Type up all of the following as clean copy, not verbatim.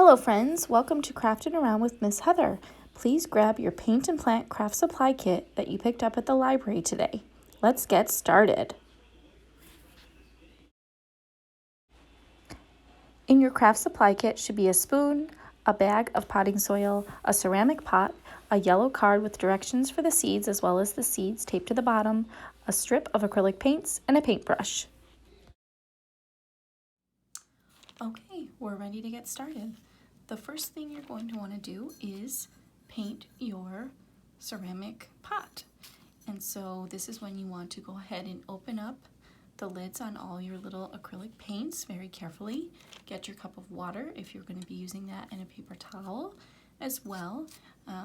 Hello friends, welcome to Craftin' Around with Miss Heather. Please grab your paint and plant craft supply kit that you picked up at the library today. Let's get started. In your craft supply kit should be a spoon, a bag of potting soil, a ceramic pot, a yellow card with directions for the seeds as well as the seeds taped to the bottom, a strip of acrylic paints, and a paintbrush. Okay, we're ready to get started. The first thing you're going to want to do is paint your ceramic pot. And so this is when you want to go ahead and open up the lids on all your little acrylic paints very carefully. Get your cup of water if you're going to be using that, and a paper towel as well.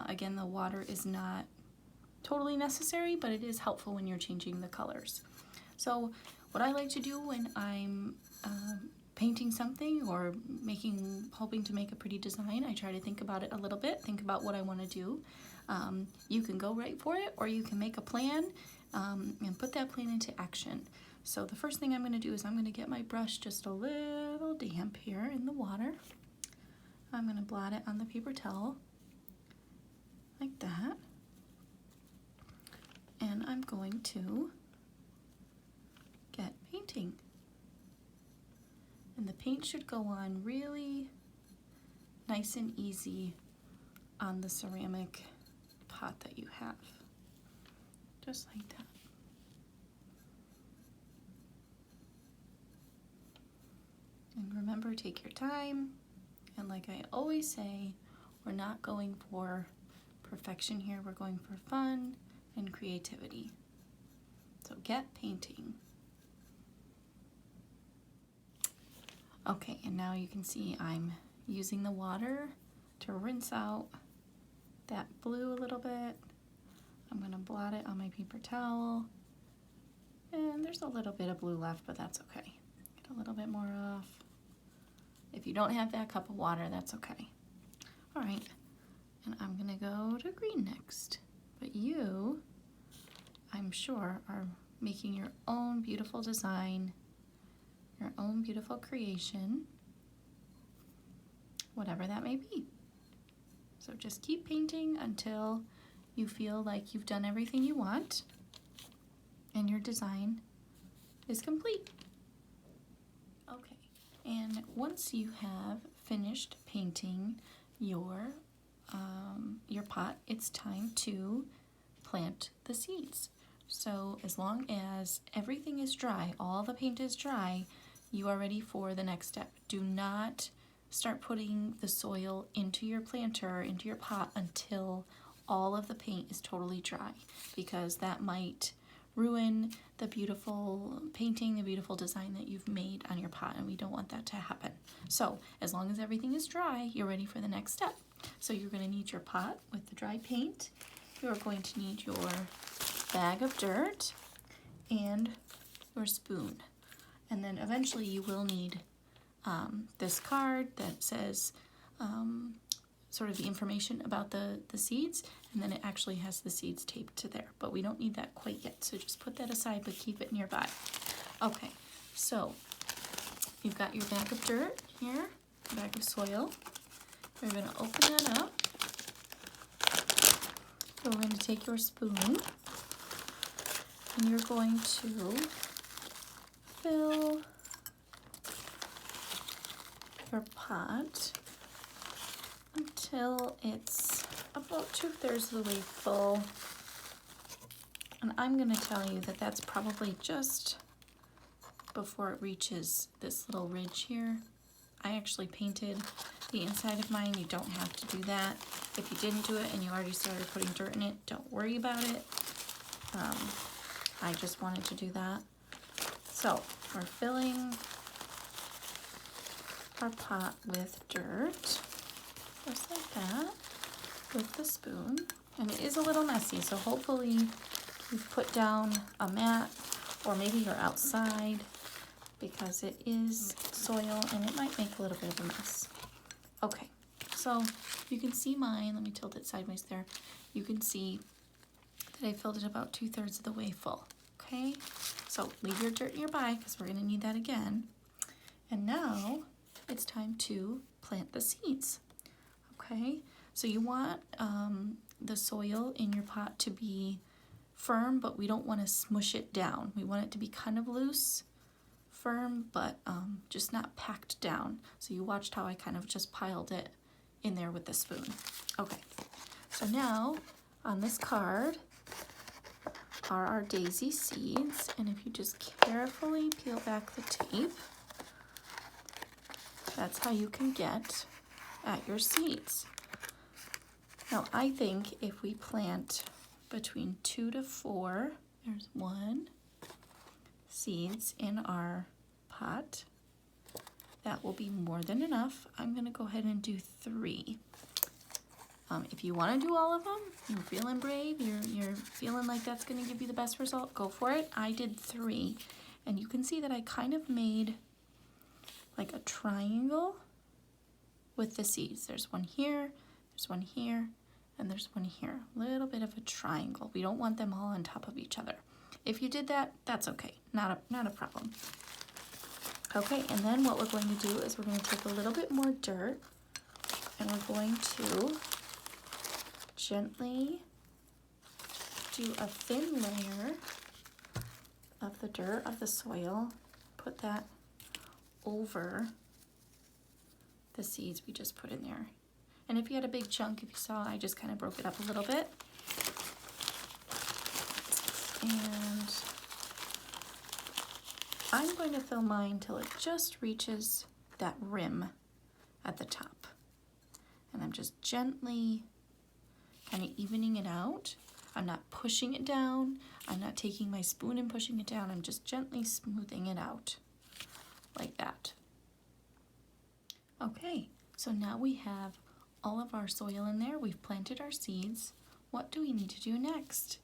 Again, the water is not totally necessary, but it is helpful when you're changing the colors. So what I like to do when I'm painting something or hoping to make a pretty design, I try to think about it a little bit, think about what I want to do. You can go right for it, or you can make a plan and put that plan into action. So the first thing I'm going to do is I'm going to get my brush just a little damp here in the water. I'm going to blot it on the paper towel like that. And I'm going to get painting. And the paint should go on really nice and easy on the ceramic pot that you have. Just like that. And remember, take your time. And like I always say, we're not going for perfection here. We're going for fun and creativity. So get painting. Okay, and now you can see I'm using the water to rinse out that blue a little bit. I'm going to blot it on my paper towel. And there's a little bit of blue left, but that's okay. Get a little bit more off. If you don't have that cup of water, that's okay. All right, and I'm going to go to green next. But you, I'm sure, are making your own beautiful design, your own beautiful creation, whatever that may be. So just keep painting until you feel like you've done everything you want and your design is complete. Okay, and once you have finished painting your pot, it's time to plant the seeds. So as long as everything is dry, all the paint is dry, you are ready for the next step. Do not start putting the soil into your planter, into your pot, until all of the paint is totally dry, because that might ruin the beautiful painting, the beautiful design that you've made on your pot, and we don't want that to happen. So as long as everything is dry, you're ready for the next step. So you're going to need your pot with the dry paint. You're going to need your bag of dirt and your spoon. And then eventually you will need this card that says sort of the information about the seeds, and then it actually has the seeds taped to there, but we don't need that quite yet, so just put that aside, but keep it nearby. Okay, so you've got your bag of dirt here, bag of soil. You're going to open that up. You're going to take your spoon, and you're going to fill your pot until it's about 2/3 of the way full. And I'm going to tell you that that's probably just before it reaches this little ridge here. I actually painted the inside of mine. You don't have to do that. If you didn't do it and you already started putting dirt in it, don't worry about it. I just wanted to do that. So we're filling our pot with dirt, just like that, with the spoon. And it is a little messy, so hopefully you've put down a mat, or maybe you're outside, because it is soil and it might make a little bit of a mess. Okay, so you can see mine. Let me tilt it sideways there. You can see that I filled it about 2/3 of the way full. Okay, so leave your dirt nearby because we're going to need that again. And now it's time to plant the seeds. Okay, so you want the soil in your pot to be firm, but we don't want to smush it down. We want it to be kind of loose, firm, but just not packed down. So you watched how I kind of just piled it in there with the spoon. Okay, so now on this card are our daisy seeds, and if you just carefully peel back the tape, that's how you can get at your seeds. Now I think if we plant between 2 to 4, there's 1 seeds in our pot, that will be more than enough. I'm gonna go ahead and do 3. If you want to do all of them, you're feeling brave, you're feeling like that's going to give you the best result, go for it. I did 3, and you can see that I kind of made like a triangle with the seeds. There's one here, there's one here, and there's one here. A little bit of a triangle. We don't want them all on top of each other. If you did that, that's okay, not a problem. Okay, and then what we're going to do is we're going to take a little bit more dirt, and we're going to gently do a thin layer of the dirt, of the soil, put that over the seeds we just put in there. And if you had a big chunk, if you saw, I just kind of broke it up a little bit. And I'm going to fill mine till it just reaches that rim at the top. And I'm just gently kind of evening it out. I'm not pushing it down. I'm not taking my spoon and pushing it down. I'm just gently smoothing it out like that. Okay, so now we have all of our soil in there. We've planted our seeds. What do we need to do next?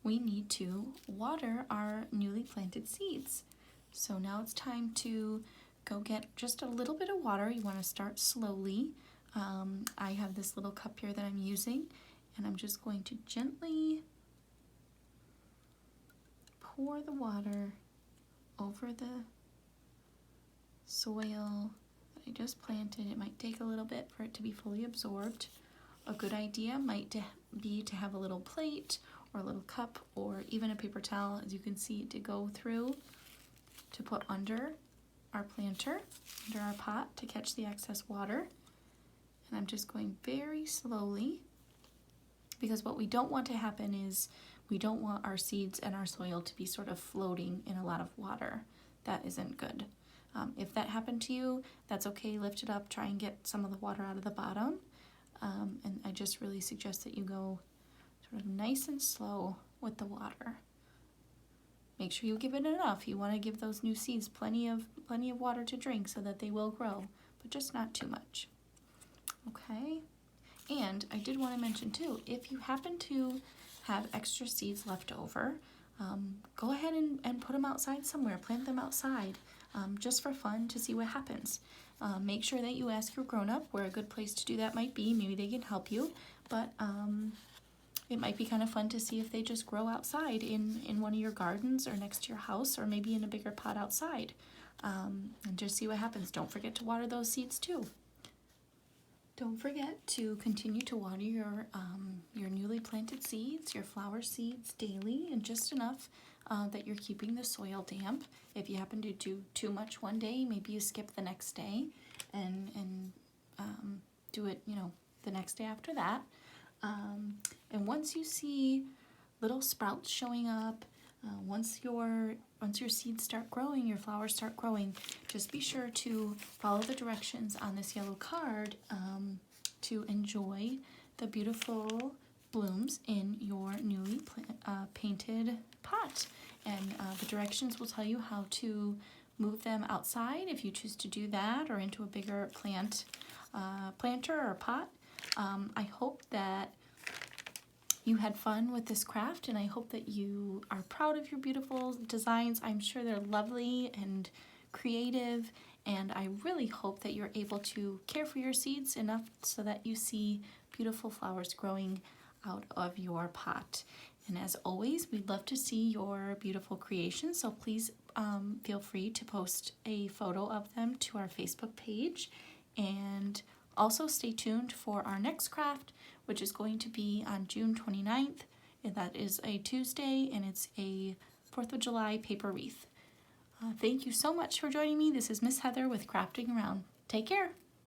We need to water our newly planted seeds. So now it's time to go get just a little bit of water. You want to start slowly. I have this little cup here that I'm using, and I'm just going to gently pour the water over the soil that I just planted. It might take a little bit for it to be fully absorbed. A good idea might be to have a little plate or a little cup or even a paper towel, as you can see, to go through to put under our planter, under our pot, to catch the excess water. And I'm just going very slowly, because what we don't want to happen is we don't want our seeds and our soil to be sort of floating in a lot of water. That isn't good. If that happened to you, that's okay. Lift it up, try and get some of the water out of the bottom. And I just really suggest that you go sort of nice and slow with the water. Make sure you give it enough. You want to give those new seeds plenty of water to drink so that they will grow, but just not too much. Okay? And I did want to mention too, if you happen to have extra seeds left over, go ahead and put them outside somewhere. Plant them outside, just for fun, to see what happens. Make sure that you ask your grown-up where a good place to do that might be. Maybe they can help you, but it might be kind of fun to see if they just grow outside in one of your gardens or next to your house, or maybe in a bigger pot outside, and just see what happens. Don't forget to water those seeds too. Don't forget to continue to water your newly planted seeds, your flower seeds daily, and just enough that you're keeping the soil damp. If you happen to do too much one day, maybe you skip the next day and do it, the next day after that. And once you see little sprouts showing up, once your seeds start growing, your flowers start growing, just be sure to follow the directions on this yellow card to enjoy the beautiful blooms in your newly painted pot. And the directions will tell you how to move them outside if you choose to do that, or into a bigger planter or pot. I hope that you had fun with this craft, and I hope that you are proud of your beautiful designs. I'm sure they're lovely and creative, and I really hope that you're able to care for your seeds enough so that you see beautiful flowers growing out of your pot. And as always, we'd love to see your beautiful creations, so please feel free to post a photo of them to our Facebook page. And also stay tuned for our next craft, which is going to be on June 29th. And that is a Tuesday, and it's a 4th of July paper wreath. Thank you so much for joining me. This is Miss Heather with Crafting Around. Take care.